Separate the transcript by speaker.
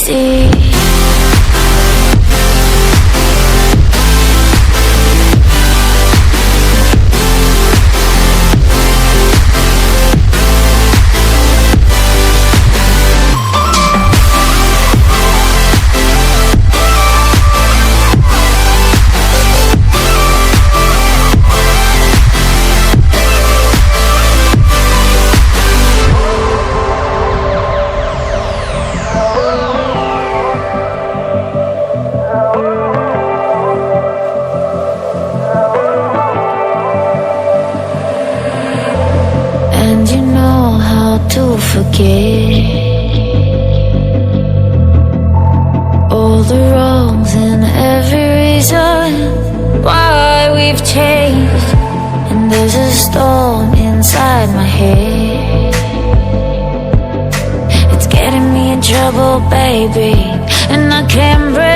Speaker 1: easy. And you know how to forget all the wrongs and every reason why we've changed. And there's a storm inside my head, it's getting me in trouble, baby, and I can't breathe.